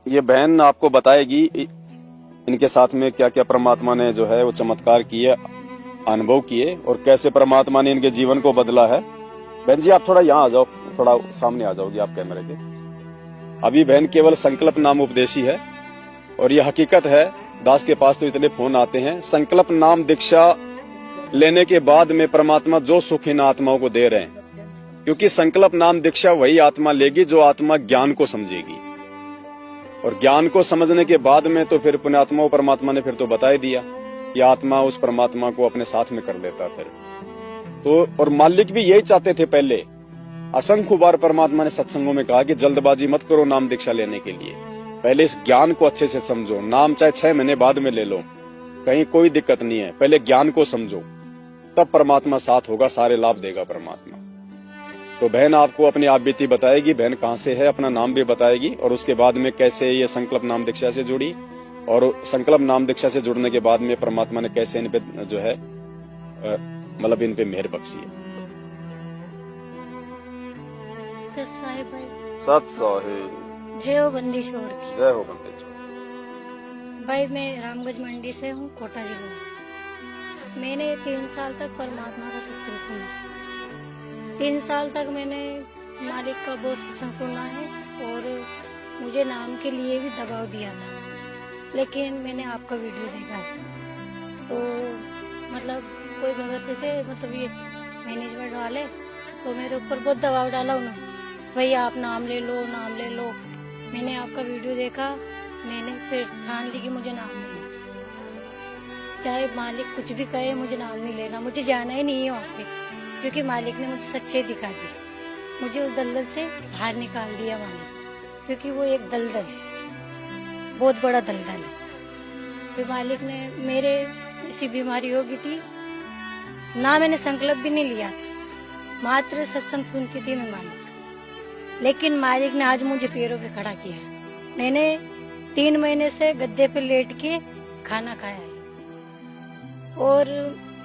ये बहन आपको बताएगी इनके साथ में क्या क्या परमात्मा ने जो है वो चमत्कार किए, अनुभव किए और कैसे परमात्मा ने इनके जीवन को बदला है। बहन जी आप थोड़ा यहाँ आ जाओ, थोड़ा सामने आ जाओगी आप कैमरे के। अभी बहन केवल संकल्प नाम उपदेशी है और ये हकीकत है। दास के पास तो इतने फोन आते हैं। संकल्प नाम दीक्षा लेने के बाद में परमात्मा जो सुख इन आत्माओं को दे रहे हैं, क्योंकि संकल्प नाम दीक्षा वही आत्मा लेगी जो आत्मा ज्ञान को समझेगी, और ज्ञान को समझने के बाद में तो फिर पुण्यात्मा परमात्मा ने फिर तो बता ही दिया कि आत्मा उस परमात्मा को अपने साथ में कर लेता फिर तो। और मालिक भी यही चाहते थे पहले। असंख्य बार परमात्मा ने सत्संगों में कहा कि जल्दबाजी मत करो नाम दीक्षा लेने के लिए, पहले इस ज्ञान को अच्छे से समझो। नाम चाहे 6 महीने बाद में ले लो, कहीं कोई दिक्कत नहीं है, पहले ज्ञान को समझो, तब परमात्मा साथ होगा, सारे लाभ देगा परमात्मा। तो बहन आपको अपनी आप बीती बताएगी, बहन कहाँ से है, अपना नाम भी बताएगी, और उसके बाद में कैसे ये संकल्प नाम दीक्षा से जुड़ी, और संकल्प नाम दीक्षा से जुड़ने के बाद में परमात्मा ने कैसे इन पे जो है मतलब इन पे मेहर बख्शी है। सत साहिब जय हो बंदी छोड़ की। जय हो बंदी छोड़। भाई मैं रामगंज मंडी से हूँ, कोटा जिले से। मैंने 3 साल तक परमात्मा का सत्संग सुना। 3 साल तक मैंने मालिक का बहुत सत्संग सुना है और मुझे नाम के लिए भी दबाव दिया था, लेकिन मैंने आपका वीडियो देखा तो मतलब कोई भगत थे, मतलब ये मैनेजमेंट वाले, तो मेरे ऊपर बहुत दबाव डाला उन्होंने, भैया आप नाम ले लो, नाम ले लो। मैंने आपका वीडियो देखा, मैंने फिर ठान ली कि मुझे नाम नहीं लेना, चाहे मालिक कुछ भी कहे, मुझे नाम नहीं लेना, मुझे जाना ही नहीं है वहाँ पे, क्योंकि मालिक ने मुझे सच्चाई दिखा दी। मुझे उस दलदल से बाहर निकाल दिया मालिक, क्योंकि वो एक दलदल है, बहुत बड़ा दलदल है। फिर मालिक ने मेरे ऐसी बीमारी हो गई थी ना, मैंने संकल्प भी नहीं लिया था, मात्र सत्संग सुनती थी मैं मालिक, लेकिन मालिक ने आज मुझे पैरों पे खड़ा किया है। मैंने 3 महीने से गद्दे पे लेट के खाना खाया है, और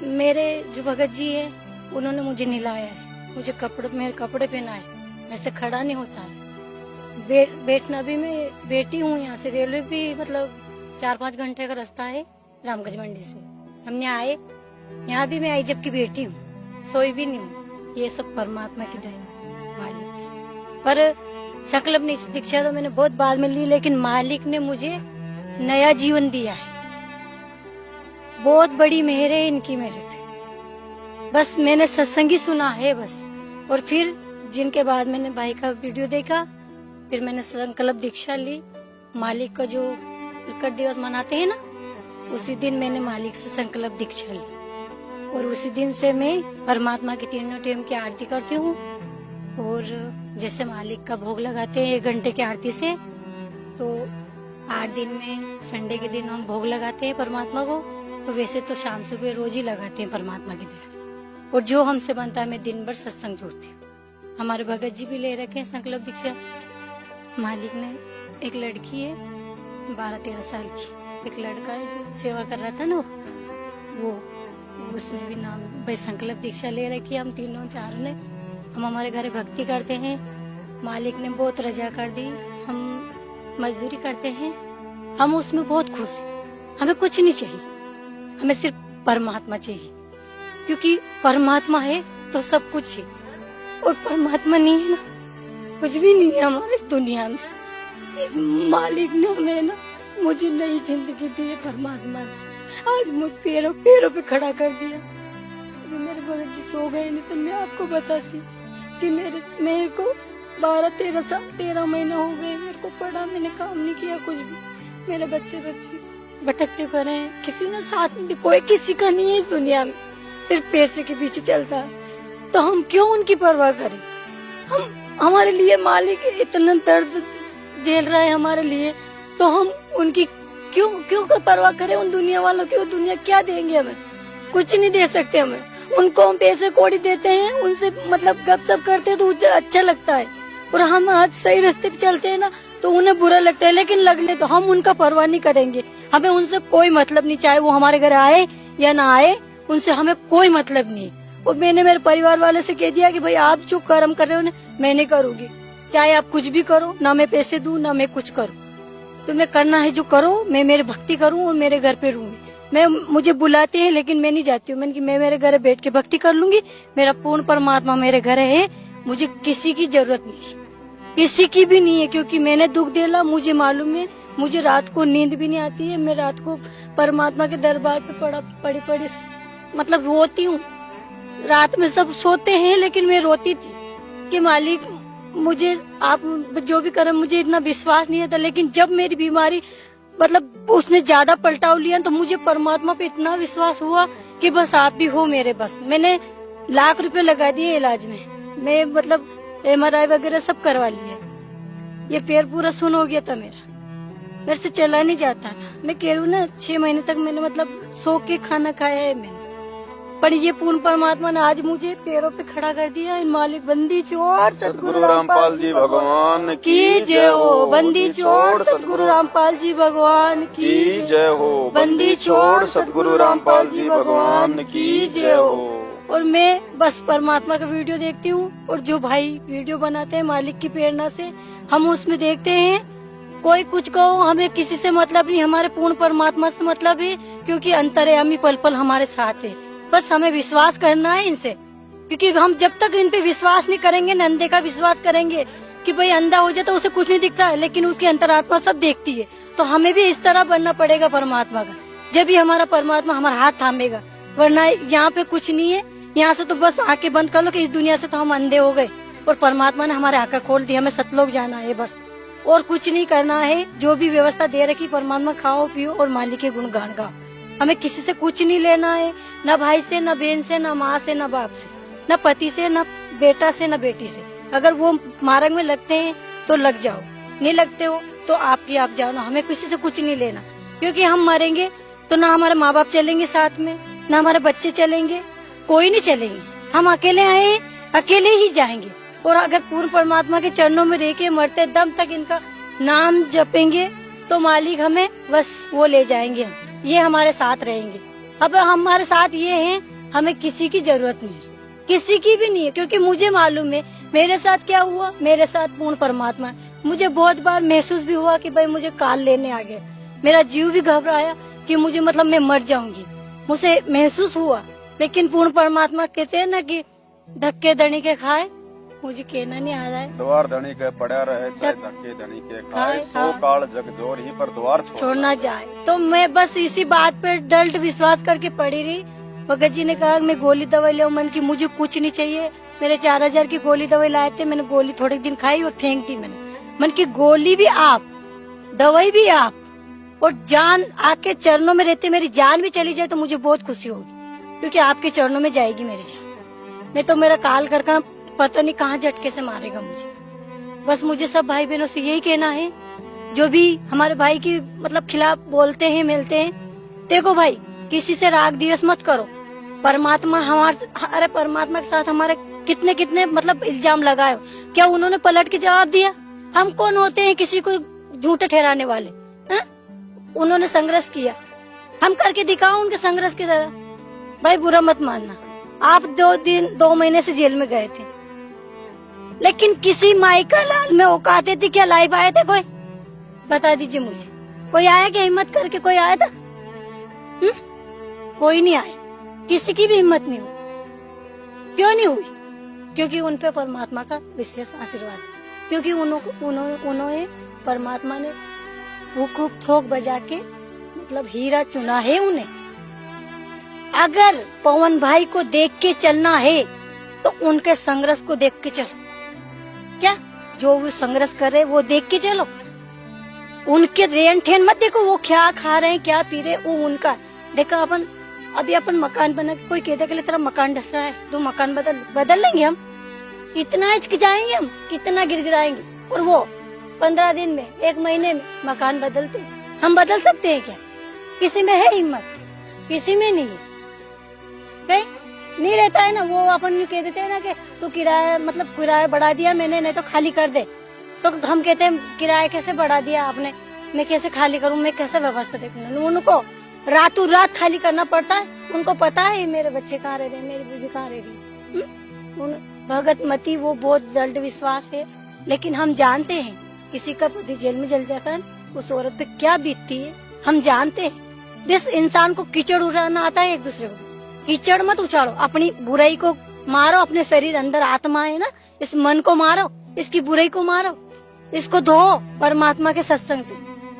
मेरे जो भगत जी है उन्होंने मुझे नहलाया है, मुझे मेरे कपड़े पहनाए, मेरे से खड़ा नहीं होता है। बैठना भी, मैं बेटी हूँ यहाँ से, रेलवे भी मतलब 4-5 घंटे का रास्ता है रामगंज मंडी से। हमने आए, यहाँ भी मैं आई जब की बेटी हूँ, सोई भी नहीं हूँ। ये सब परमात्मा की दया मालिक की। पर संकल्प दीक्षा तो मैंने बहुत बाद में ली, लेकिन मालिक ने मुझे नया जीवन दिया है। बहुत बड़ी मेहर है इनकी मेरे पे। बस मैंने सत्संग ही सुना है बस, और फिर जिनके बाद मैंने भाई का वीडियो देखा, फिर मैंने संकल्प दीक्षा ली। मालिक का जो प्रकट दिवस मनाते हैं ना, उसी दिन मैंने मालिक से संकल्प दीक्षा ली, और उसी दिन से मैं परमात्मा की 3 टाइम की आरती करती हूँ। और जैसे मालिक का भोग लगाते हैं 1 घंटे की आरती से, तो 8 दिन में संडे के दिन हम भोग लगाते हैं परमात्मा को, तो वैसे तो शाम सुबह रोज ही लगाते हैं परमात्मा की दया से। और जो हमसे बनता है मैं दिन भर सत्संग जोड़ती हूँ। हमारे भगत जी भी ले रखे हैं संकल्प दीक्षा। मालिक ने, एक लड़की है 12-13 साल की, एक लड़का है जो सेवा कर रहा था ना, वो उसने भी नाम भाई संकल्प दीक्षा ले रखी है। हम तीनों चारों ने, हम हमारे घर भक्ति करते हैं। मालिक ने बहुत रजा कर दी, हम मजदूरी करते हैं, हम उसमें बहुत खुश हैं। हमें कुछ नहीं चाहिए, हमें सिर्फ परमात्मा चाहिए, क्योंकि परमात्मा है तो सब कुछ है, और परमात्मा नहीं है ना, कुछ भी नहीं है हमारे इस दुनिया में। इस मालिक ने हमें ना, मुझे नई जिंदगी दी है परमात्मा ने। आज मुझ पैरों पे खड़ा कर दिया। अभी मेरे भगत जी सो गए, नहीं तो मैं आपको बताती कि मेरे को 12-13 महीने हो गए, मेरे को पढ़ा, मैंने काम नहीं किया कुछ भी। मेरे बच्चे भटकते पड़े हैं, किसी ने साथ नहीं, कोई किसी का नहीं है इस दुनिया में, सिर्फ पैसे के पीछे चलता है। तो हम क्यों उनकी परवाह करें? हमारे लिए मालिक इतना दर्द झेल रहा है हमारे लिए, तो हम उनकी क्यों परवाह करें उन दुनिया वालों की? वो दुनिया क्या देंगे हमें? कुछ नहीं दे सकते हमें। उनको हम पैसे कौड़ी देते हैं, उनसे मतलब गपशप करते हैं तो अच्छा लगता है, और हम आज सही रास्ते पे चलते हैं ना तो उन्हें बुरा लगता है, लेकिन लगने तो हम उनका परवाह नहीं करेंगे। हमें उनसे कोई मतलब नहीं, चाहे वो हमारे घर आए या ना आए, उनसे हमें कोई मतलब नहीं। और मैंने मेरे परिवार वाले से कह दिया कि भाई आप जो कर्म कर रहे हो ना, मैं नहीं करूँगी, चाहे आप कुछ भी करो, ना मैं पैसे दूं ना मैं कुछ करूँ, तुम्हें करना है जो करो, मैं मेरे भक्ति करूं और मेरे घर पे रहूंगी। मुझे बुलाते हैं लेकिन मैं नहीं जाती हूँ। मैं मेरे घर बैठ के भक्ति कर लूंगी। मेरा पूर्ण परमात्मा मेरे घर है, मुझे किसी की जरूरत नहीं, किसी की भी नहीं है, क्योंकि मैंने दुख देला, मुझे मालूम है। मुझे रात को नींद भी नहीं आती है। मैं रात को परमात्मा के दरबार पे पड़ी मतलब रोती हूँ। रात में सब सोते हैं लेकिन मैं रोती थी कि मालिक मुझे आप जो भी करें, मुझे इतना विश्वास नहीं था। लेकिन जब मेरी बीमारी मतलब उसने ज्यादा पलटाव लिया तो मुझे परमात्मा पे इतना विश्वास हुआ कि बस आप भी हो मेरे बस। मैंने लाख रुपए लगा दिए इलाज में। मैं मतलब MRI वगैरह सब करवा लिया। ये पैर पूरा सुन हो गया था मेरे से चला नहीं जाता था। मैं कह रही हूँ ना 6 महीने तक मैंने मतलब सो के खाना खाया है मैंने, पर ये पूर्ण परमात्मा ने आज मुझे पैरों पे खड़ा कर दिया। मालिक बंदी चोर सतगुरु रामपाल जी भगवान की जय हो। बंदी चोर सतगुरु रामपाल जी भगवान की जय हो। बंदी चोर सतगुरु रामपाल जी भगवान की जय हो। और मैं बस परमात्मा का वीडियो देखती हूँ, और जो भाई वीडियो बनाते हैं मालिक की प्रेरणा से, हम उसमें देखते हैं कोई कुछ कहो, हमें किसी से मतलब नहीं, हमारे पूर्ण परमात्मा से मतलब है, क्योंकि अंतर्यामी पल पल हमारे साथ है। बस हमें विश्वास करना है इनसे, क्योंकि हम जब तक इन पे विश्वास नहीं करेंगे, अंधे का विश्वास करेंगे कि भाई अंधा हो जाए तो उसे कुछ नहीं दिखता है, लेकिन उसकी अंतरात्मा सब देखती है। तो हमें भी इस तरह बनना पड़ेगा परमात्मा का, जब भी हमारा परमात्मा हमारा हाथ थामेगा। वरना यहाँ पे कुछ नहीं है। यहाँ से तो बस आंखें बंद कर लो कि इस दुनिया से तो हम अंधे हो गए, और परमात्मा ने हमारे आंखें खोल दी। हमें सतलोक जाना है बस, और कुछ नहीं करना है। जो भी व्यवस्था दे रखी परमात्मा, खाओ पियो और मालिक के गुण गान गाओ। हमें किसी से कुछ नहीं लेना है, न भाई से, न बहन से, न माँ से, न बाप से, न पति से, न बेटा से, न बेटी से। अगर वो मार्ग में लगते हैं तो लग जाओ, नहीं लगते हो तो आपकी आप जाओ ना। हमें किसी से कुछ नहीं लेना, क्योंकि हम मरेंगे तो ना हमारे माँ बाप चलेंगे साथ में, ना हमारे बच्चे चलेंगे, कोई नहीं चलेंगे। हम अकेले आए, अकेले ही जाएंगे। और अगर पूर्ण परमात्मा के चरणों में रह के मरते दम तक इनका नाम जपेंगे तो मालिक हमें बस वो ले जाएंगे, ये हमारे साथ रहेंगे। अब हमारे साथ ये हैं, हमें किसी की जरूरत नहीं है, किसी की भी नहीं है, क्योंकि मुझे मालूम है मेरे साथ क्या हुआ। मेरे साथ पूर्ण परमात्मा है। मुझे बहुत बार महसूस भी हुआ कि भाई मुझे काल लेने आ गया, मेरा जीव भी घबराया कि मुझे मतलब मैं मर जाऊंगी, मुझे महसूस हुआ। लेकिन पूर्ण परमात्मा कहते हैं ना कि धक्के धनी के खाए, मुझे कहना नहीं आ रहा है। द्वार धनी के पड़ा रहे, चाहे धक्के धनी के खाए, 100 काल जग जोर ही पर द्वार छोड़ना जाए। तो मैं बस इसी बात पे दृढ़ विश्वास करके पड़ी रही। भगत जी ने कहा मैं गोली दवाई ले मन की, मुझे कुछ नहीं चाहिए। मेरे 4000 की गोली दवाई लाए थे, मैंने गोली थोड़े दिन खाई और फेंक दी। मैंने मन की गोली भी आप, दवाई भी आप, और जान आपके चरणों में रहते मेरी जान भी चली जाए तो मुझे बहुत खुशी होगी, क्योंकि आपके चरणों में जाएगी मेरी जान। नहीं तो मेरा काल करका पता नहीं कहाँ झटके से मारेगा मुझे। बस मुझे सब भाई बहनों से यही कहना है, जो भी हमारे भाई की मतलब खिलाफ बोलते हैं मिलते हैं, देखो भाई किसी से राग द्वेष मत करो। परमात्मा अरे परमात्मा के साथ हमारे कितने कितने मतलब इल्जाम लगाए, क्या उन्होंने पलट के जवाब दिया? हम कौन होते हैं किसी को झूठे ठहराने वाले? है? उन्होंने संघर्ष किया, हम करके दिखाओ उनके संघर्ष की तरह। भाई बुरा मत मानना, आप 2 महीने से जेल में गए थे, लेकिन किसी माई का लाल में औकात थी क्या? लाइव आए थे कोई? बता दीजिए मुझे, कोई आया क्या? हिम्मत करके कोई आया था? कोई नहीं आया, किसी की भी हिम्मत नहीं हुई। क्यों नहीं हुई? क्योंकि उन पे परमात्मा का विशेष आशीर्वाद है, क्योंकि उन्होंने परमात्मा ने हुक ठोक बजा के मतलब हीरा चुना है उन्हें। अगर पवन भाई को देख के चलना है तो उनके संघर्ष को देख के चलो। क्या जो वो संघर्ष कर रहे वो देख के चलो, उनके रेन ठेन मत देखो, वो क्या खा रहे हैं क्या पी रहे, वो उनका देखो। अपन मकान बना के कोई कहते कि तेरा मकान ढस रहा है तो मकान बदल लेंगे हम, कितना हिचकिचाएंगे हम, कितना गिड़गिड़ाएंगे, और वो 15 दिन में 1 महीने में मकान बदलते। हम बदल सकते हैं क्या? किसी में है हिम्मत? किसी में नहीं है, नहीं रहता है ना। वो अपन कह देते हैं ना कि तू किराया बढ़ा दिया मैंने, नहीं तो खाली कर दे। तो हम कहते हैं किराया कैसे बढ़ा दिया आपने, मैं कैसे खाली करूं, मैं कैसे व्यवस्था देखूं? उनको रातों रात खाली करना पड़ता है। उनको पता है मेरे बच्चे कहाँ रह रहे, मेरी बीवी कहाँ रह रही। भगत मती वो बहुत दृढ़ विश्वास है, लेकिन हम जानते हैं किसी का पति जेल में जल जाता है उस औरत पे क्या बीतती है हम जानते हैं। जिस इंसान को कीचड़ उड़ाना आता है एक दूसरे को, कीचड़ मत उछाड़ो, अपनी बुराई को मारो, अपने शरीर अंदर आत्मा है ना, इस मन को मारो, इसकी बुराई को मारो, इसको धो परमात्मा के सत्संग से।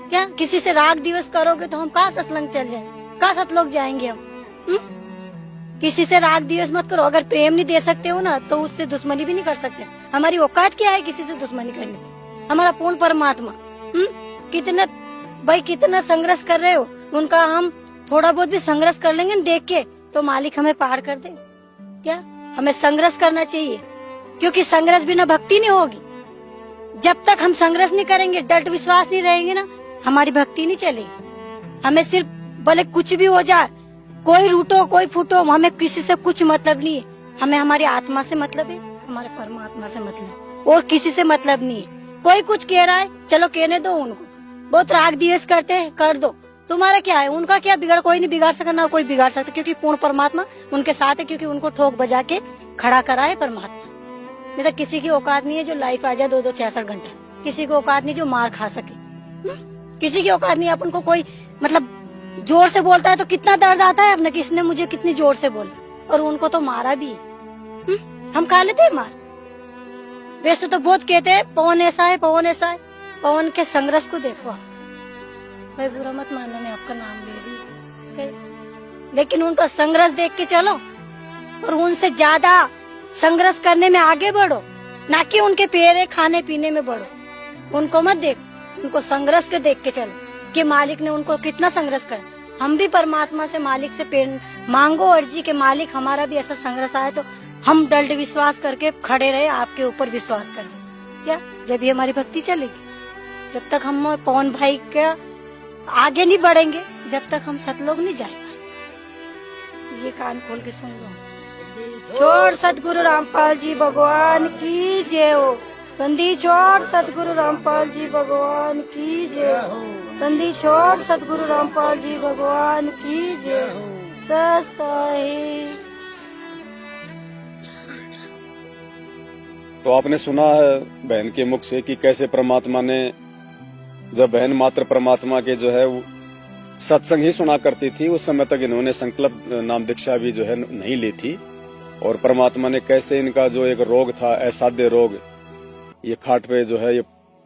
क्या किसी से राग दिवस करोगे तो हम कहाँ सत्संग चल जाए, कहाँ सतलोक जाएंगे हम? किसी से राग दिवस मत करो। अगर प्रेम नहीं दे सकते हो ना तो उससे दुश्मनी भी नहीं कर सकते। हमारी औकात क्या है किसी से दुश्मनी करने की? हमारा पूर्ण परमात्मा कितना संघर्ष कर रहे हो, उनका हम थोड़ा बहुत भी संघर्ष कर लेंगे देख के तो मालिक हमें पार कर दे। क्या हमें संघर्ष करना चाहिए, क्योंकि संघर्ष बिना भक्ति नहीं होगी। जब तक हम संघर्ष नहीं करेंगे, दृढ़ विश्वास नहीं रहेंगे ना, हमारी भक्ति नहीं चलेगी। हमें सिर्फ भले कुछ भी हो जाए, कोई रूठो कोई फूटो, हमें किसी से कुछ मतलब नहीं है। हमें हमारी आत्मा से मतलब है, हमारे परमात्मा से मतलब, और किसी से मतलब नहीं है। कोई कुछ कह रहा है, चलो कहने दो उनको, बहुत राग दिवस करते हैं, कर दो, तुम्हारा क्या है, उनका क्या बिगड़, कोई नहीं बिगाड़ सकता, ना कोई बिगाड़ सकता, क्योंकि पूर्ण परमात्मा उनके साथ है, क्योंकि उनको ठोक बजा के खड़ा करा है परमात्मा। नहीं तो किसी की औकात नहीं है जो लाइफ आ जाए 2-2 66 घंटा, किसी को औकात नहीं जो मार खा सके, किसी की औकात नहीं। अपन को कोई मतलब जोर से बोलता है तो कितना दर्द आता है अपने, किसने मुझे कितनी जोर से बोला, और उनको तो मारा भी है। हम खा लेते हैं मार। वैसे तो बहुत कहते हैं पवन ऐसा है, पवन ऐसा है, पवन के संघर्ष को देखो आप। भाई बुरा मत मानना, मैं आपका नाम ले रही हूँ, लेकिन उनका संघर्ष देख के चलो और उनसे ज्यादा संघर्ष करने में आगे बढ़ो, ना कि उनके पेरे खाने पीने में बढ़ो। उनको मत देख, उनको संघर्ष के देख के चलो कि मालिक ने उनको कितना संघर्ष कर। हम भी परमात्मा से, मालिक से मांगो अर्जी के मालिक हमारा भी ऐसा संघर्ष आए तो हम दृढ़ विश्वास करके खड़े रहे, आपके ऊपर विश्वास करें। क्या जब भी हमारी भक्ति चलेगी। जब तक हम पवन भाई के आगे नहीं बढ़ेंगे, जब तक हम सतलोक नहीं जाएंगे। ये कान खोल के सुन लो। छोड़ सतगुरु रामपाल जी भगवान की जय हो। बंदी छोड़ सतगुरु रामपाल जी भगवान की जय हो। बंदी छोड़ सतगुरु रामपाल जी भगवान की जय हो। ससाई। तो आपने सुना है बहन के मुख से कि कैसे परमात्मा ने, जब बहन मात्र परमात्मा के जो है वो सत्संग ही सुना करती थी, उस समय तक इन्होंने संकल्प नाम दीक्षा भी जो है नहीं ली थी, और परमात्मा ने कैसे इनका जो एक रोग था, असाध्य रोग, ये खाट पे जो है ये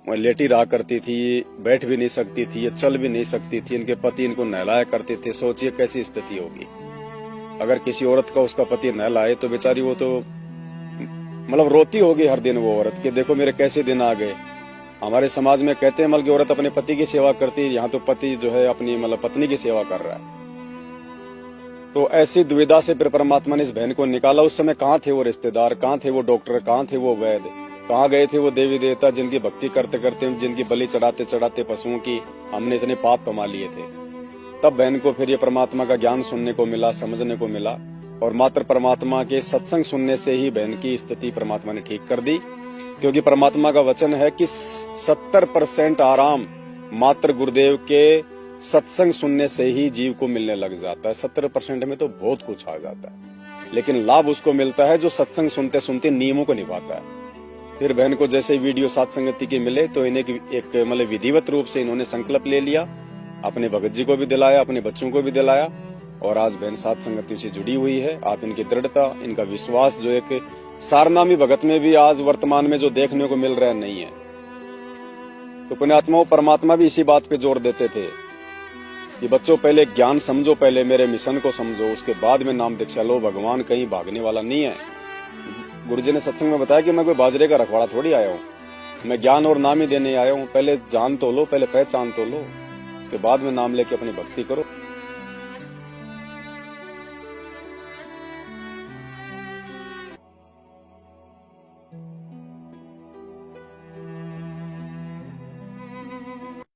लेटी रहा करती थी, बैठ भी नहीं सकती थी, ये चल भी नहीं सकती थी, इनके पति इनको नहलाया करते थे। सोचिए कैसी स्थिति होगी अगर किसी औरत का उसका पति नहलाए, तो बेचारी वो तो मतलब रोती होगी हर दिन वो औरत कि देखो मेरे कैसे दिन आ गए। हमारे समाज में कहते हैं मतलब कि औरत अपने पति की सेवा करती है, यहाँ तो पति जो है अपनी मतलब पत्नी की सेवा कर रहा है। तो ऐसी दुविधा से फिर परमात्मा ने इस बहन को निकाला। उस समय कहाँ थे वो रिश्तेदार, कहाँ थे वो डॉक्टर, कहाँ थे वो वैद्य, कहाँ गए थे वो देवी देवता जिनकी भक्ति करते करते, जिनकी बलि चढ़ाते चढ़ाते पशुओं की हमने इतने पाप कमा लिए थे। तब बहन को फिर ये परमात्मा का ज्ञान सुनने को मिला, समझने को मिला, और मात्र परमात्मा के सत्संग सुनने से ही बहन की स्थिति परमात्मा ने ठीक कर दी। क्योंकि परमात्मा का वचन है कि 70% आराम मात्र गुरुदेव के सत्संग सुनने से ही जीव को मिलने लग जाता है। 70% में तो बहुत कुछ आ जाता है, लेकिन लाभ उसको मिलता है जो सत्संग सुनते सुनते नियमों को निभाता है। फिर बहन को जैसे वीडियो सात संगति के मिले तो इन्हें एक मतलब विधिवत रूप से इन्होंने संकल्प ले लिया, अपने भगत जी को भी दिलाया, अपने बच्चों को भी दिलाया, और आज बहन सात संगति से जुड़ी हुई है। आप इनकी दृढ़ता, इनका विश्वास जो एक सारनामी भगत में भी आज वर्तमान में जो देखने को मिल रहा है नहीं है। तो पुण्यात्माओं, परमात्मा भी इसी बात पे जोर देते थे कि बच्चों पहले ज्ञान समझो, पहले मेरे मिशन को समझो, उसके बाद में नाम दीक्षा लो। भगवान कहीं भागने वाला नहीं है। गुरुजी ने सत्संग में बताया कि मैं कोई बाजरे का रखवाड़ा थोड़ी आया हूँ, मैं ज्ञान और नाम ही देने आया हूँ। पहले जान तो लो, पहले पहचान तो लो, उसके बाद में नाम लेके अपनी भक्ति करो।